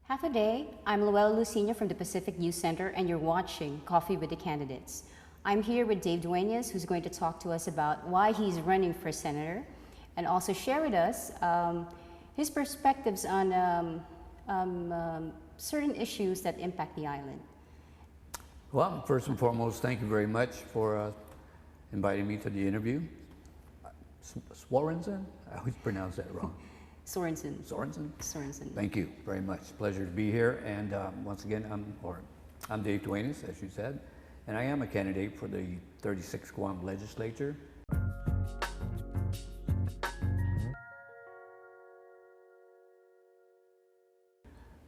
Half a day, I'm Luella Lucina from the Pacific News Center, and you're watching Coffee with the Candidates. I'm here with Dave Duenas, who's going to talk to us about why he's running for senator, and also share with us his perspectives on certain issues that impact the island. Well, first and foremost, thank you very much for inviting me to the interview. Sworensen? I always pronounce that wrong. Sorensen. Sorensen? Sorensen. Thank you very much. Pleasure to be here. And once again, I'm Dave Duenas, as you said, and I am a candidate for the 36th Guam legislature.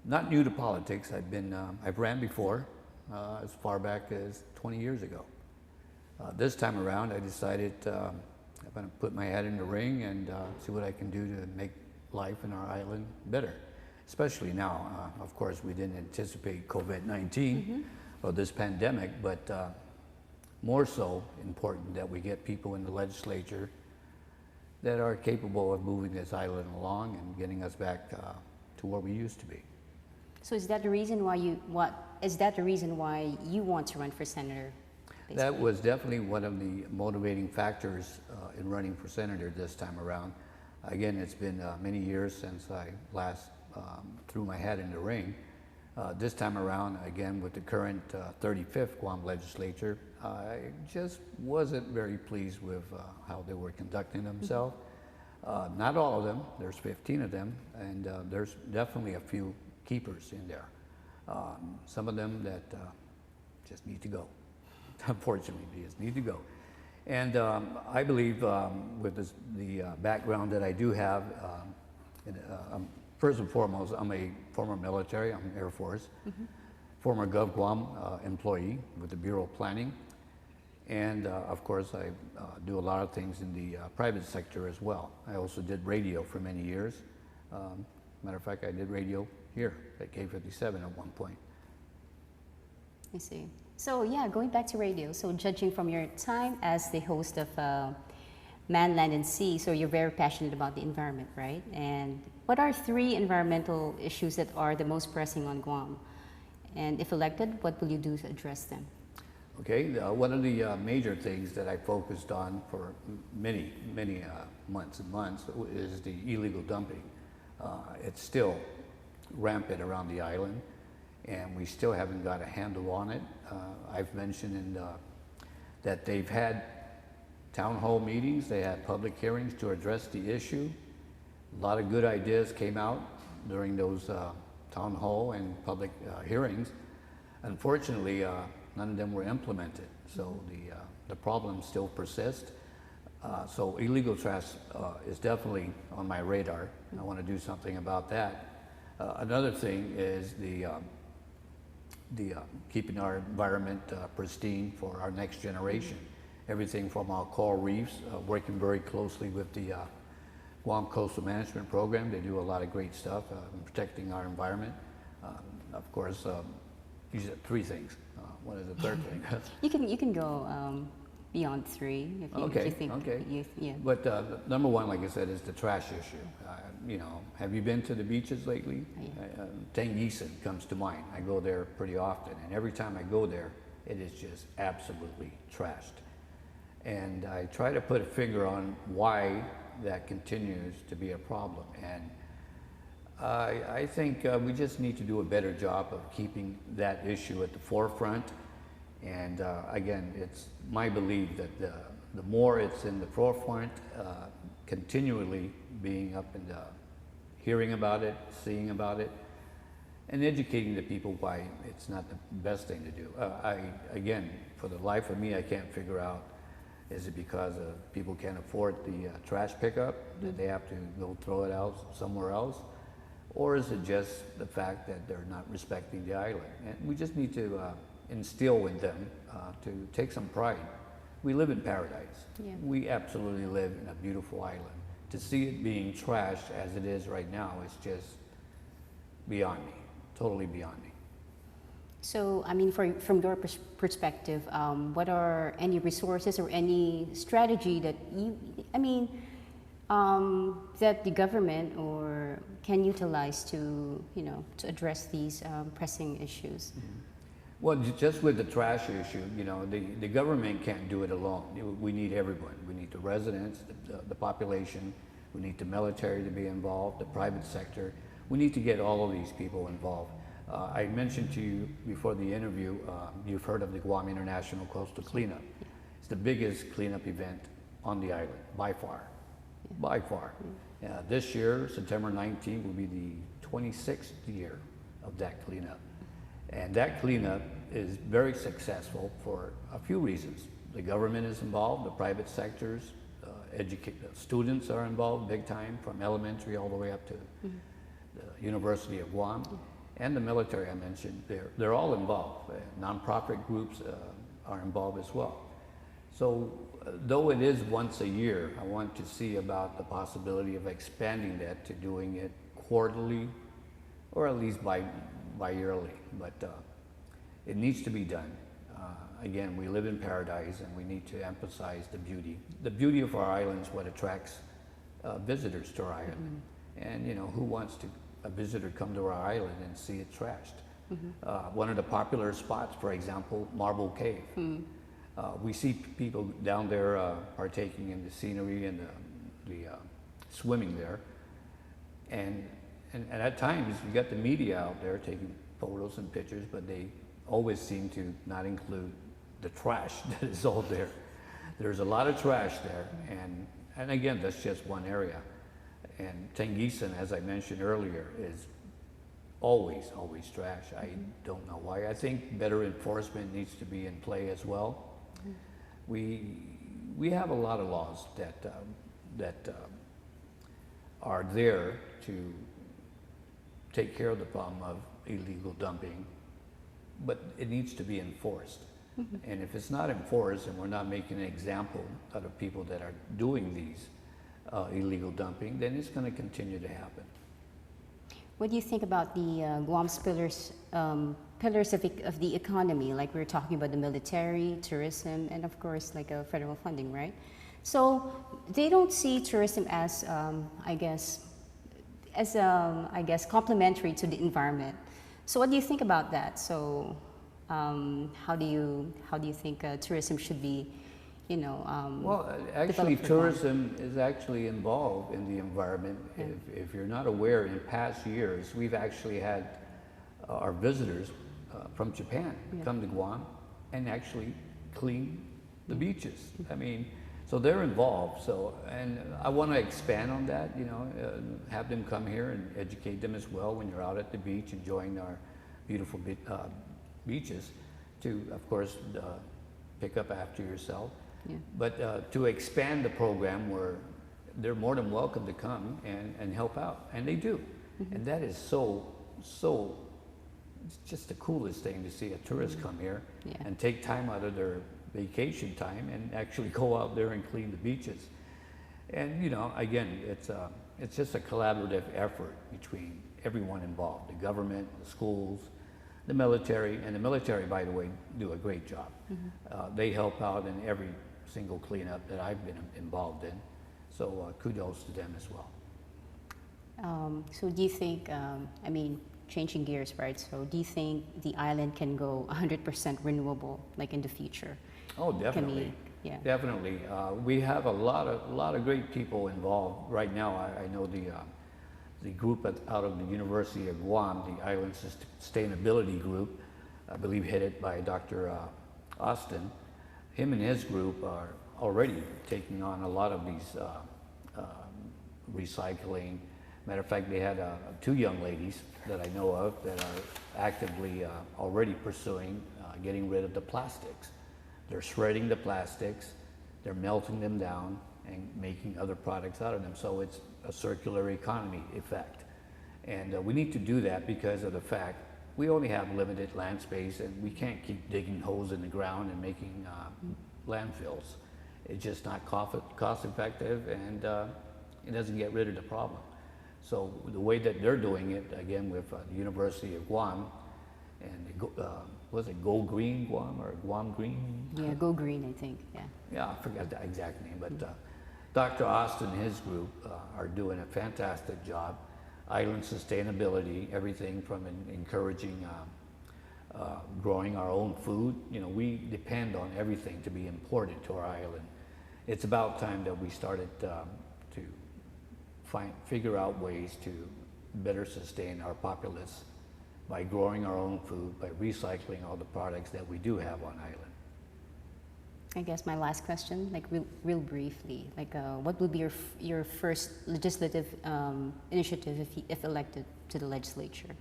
Not new to politics. I've ran before, as far back as 20 years ago. This time around, I decided I'm going to put my hat in the ring and see what I can do to make life in our island better, especially now. Of course, we didn't anticipate COVID-19 or this pandemic, but more so important that we get people in the legislature that are capable of moving this island along and getting us back to where we used to be. So is that the reason why you want to run for senator? Basically? That was definitely one of the motivating factors in running for senator this time around. Again, it's been many years since I last threw my hat in the ring. This time around, again, with the current 35th Guam legislature, I just wasn't very pleased with how they were conducting themselves. Not all of them, there's 15 of them, and there's definitely a few keepers in there. Some of them that just need to go. Unfortunately, they just need to go. And I believe with the background that I do have, first and foremost, I'm a former military, I'm Air Force, former Gov Guam employee with the Bureau of Planning. And of course, I do a lot of things in the private sector as well. I also did radio for many years. Matter of fact, I did radio here at K57 at one point. I see. So yeah, going back to radio, so judging from your time as the host of Man, Land, and Sea, so you're very passionate about the environment, right? And what are 3 environmental issues that are the most pressing on Guam? And if elected, what will you do to address them? Okay, one of the major things that I focused on for many months and months is the illegal dumping. It's still rampant around the island, and we still haven't got a handle on it. I've mentioned that they've had town hall meetings, they had public hearings to address the issue. A lot of good ideas came out during those town hall and public hearings. Unfortunately, none of them were implemented, so the problem still persists. So illegal trash is definitely on my radar. I want to do something about that. Another thing is the keeping our environment pristine for our next generation. Everything from our coral reefs, working very closely with the Guam Coastal Management Program. They do a lot of great stuff in protecting our environment. Of course, these are 3 things. What is the 3rd thing? You can go beyond 3 if you think. Okay. Yeah. But number 1, like I said, is the trash issue. You know, have you been to the beaches lately? Yeah. Tangisan comes to mind. I go there pretty often, and every time I go there, it is just absolutely trashed. And I try to put a finger on why that continues to be a problem. And I think we just need to do a better job of keeping that issue at the forefront. And again, it's my belief that the more it's in the forefront, continually being up and hearing about it, seeing about it, and educating the people why it's not the best thing to do. Again, for the life of me, I can't figure out, is it because people can't afford the trash pickup, that they have to go throw it out somewhere else? Or is it just the fact that they're not respecting the island? And we just need to instill in them to take some pride. We live in paradise. Yeah. We absolutely live in a beautiful island. To see it being trashed as it is right now is just beyond me, totally beyond me. So, I mean, from your perspective, what are any resources or any strategy that that the government or can utilize to, you know, to address these pressing issues? Well, just with the trash issue, you know, the government can't do it alone. We need everyone. We need the residents, the population. We need the military to be involved, the private sector. We need to get all of these people involved. I mentioned to you before the interview, you've heard of the Guam International Coastal Cleanup. It's the biggest cleanup event on the island, by far, by far. This year, September 19th, will be the 26th year of that cleanup. And that cleanup is very successful for a few reasons. The government is involved, the private sectors, students are involved big time, from elementary all the way up to the University of Guam. And the military I mentioned, they're all involved. Nonprofit groups are involved as well. So though it is once a year, I want to see about the possibility of expanding that to doing it quarterly or at least bi-yearly. But it needs to be done. Again, we live in paradise and we need to emphasize the beauty. The beauty of our island is what attracts visitors to our island. And you know, who wants a visitor come to our island and see it trashed? One of the popular spots, for example, Marble Cave. We see people down there partaking in the scenery and the swimming there. And at times, you got the media out there taking photos and pictures, but they always seem to not include the trash that is all there. There's a lot of trash there, and again, that's just one area. And Tengisan, as I mentioned earlier, is always trash. I don't know why. I think better enforcement needs to be in play as well. We have a lot of laws that are there to take care of the problem of illegal dumping, but it needs to be enforced. And if it's not enforced and we're not making an example out of people that are doing these illegal dumping, then it's going to continue to happen. What do you think about the Guam's pillars of the economy? Like we were talking about the military, tourism, and of course, like federal funding, right? So they don't see tourism as, I guess, complementary to the environment. So what do you think about that? So how do you think tourism should be, you know? Well, actually, tourism is actually involved in the environment. Yeah. If you're not aware, in past years, we've actually had our visitors from Japan come to Guam and actually clean the beaches. I mean, so they're involved. So, and I want to expand on that. You know, have them come here and educate them as well when you're out at the beach enjoying our beautiful beaches. To, of course, pick up after yourself. Yeah. But to expand the program where they're more than welcome to come and help out, and they do. And that is so, it's just the coolest thing to see a tourist come here and take time out of their vacation time and actually go out there and clean the beaches. And you know, again, it's just a collaborative effort between everyone involved, the government, the schools, the military, and the military, by the way, do a great job. They help out in every single cleanup that I've been involved in. So kudos to them as well. So do you think, I mean, changing gears, right? So do you think the island can go 100% renewable, like in the future? Oh, definitely. Definitely. We have a lot of great people involved right now. I know the group out of the University of Guam, the Island Sustainability Group, I believe headed by Dr. Austin. Him and his group are already taking on a lot of these recycling. Matter of fact, they had two young ladies that I know of that are actively already pursuing getting rid of the plastics. They're shredding the plastics, they're melting them down and making other products out of them. So it's a circular economy effect. And we need to do that because of the fact we only have limited land space and we can't keep digging holes in the ground and making landfills. It's just not cost effective, and it doesn't get rid of the problem. So the way that they're doing it, again with the University of Guam, and was it Go Green Guam or Guam Green? Yeah, Go Green, I think. Yeah. Yeah, I forgot the exact name, but Dr. Austin and his group are doing a fantastic job. Island sustainability, everything from encouraging growing our own food. You know, we depend on everything to be imported to our island. It's about time that we started to figure out ways to better sustain our populace by growing our own food, by recycling all the products that we do have on island. I guess my last question, like real briefly, like what would be your first legislative initiative if elected to the legislature?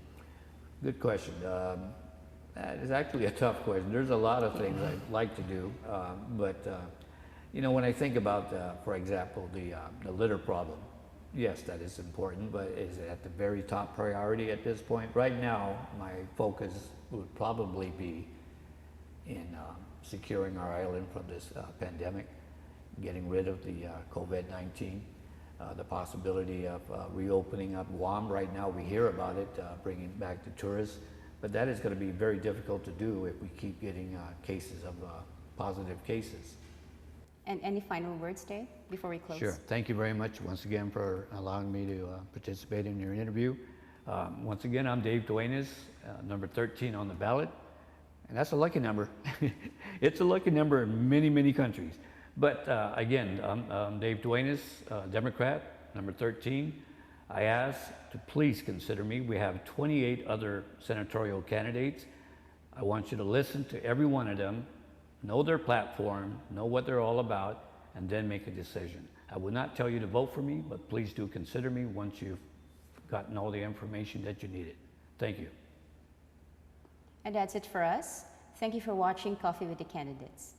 Good question. That is actually a tough question. There's a lot of things I'd like to do, but you know, when I think about, for example, the litter problem, yes, that is important, but is it at the very top priority at this point? Right now, my focus would probably be in securing our island from this pandemic, getting rid of the COVID-19, the possibility of reopening up Guam. Right now we hear about it, bringing back the tourists, but that is going to be very difficult to do if we keep getting cases of positive cases. And any final words, Dave, before we close? Sure. Thank you very much once again for allowing me to participate in your interview. Once again, I'm Dave Duenas, number 13 on the ballot. And that's a lucky number. It's a lucky number in many, many countries. But again, I'm Dave Duenas, Democrat, number 13. I ask to please consider me. We have 28 other senatorial candidates. I want you to listen to every one of them, know their platform, know what they're all about, and then make a decision. I would not tell you to vote for me, but please do consider me once you've gotten all the information that you needed. Thank you. And that's it for us. Thank you for watching Coffee with the Candidates.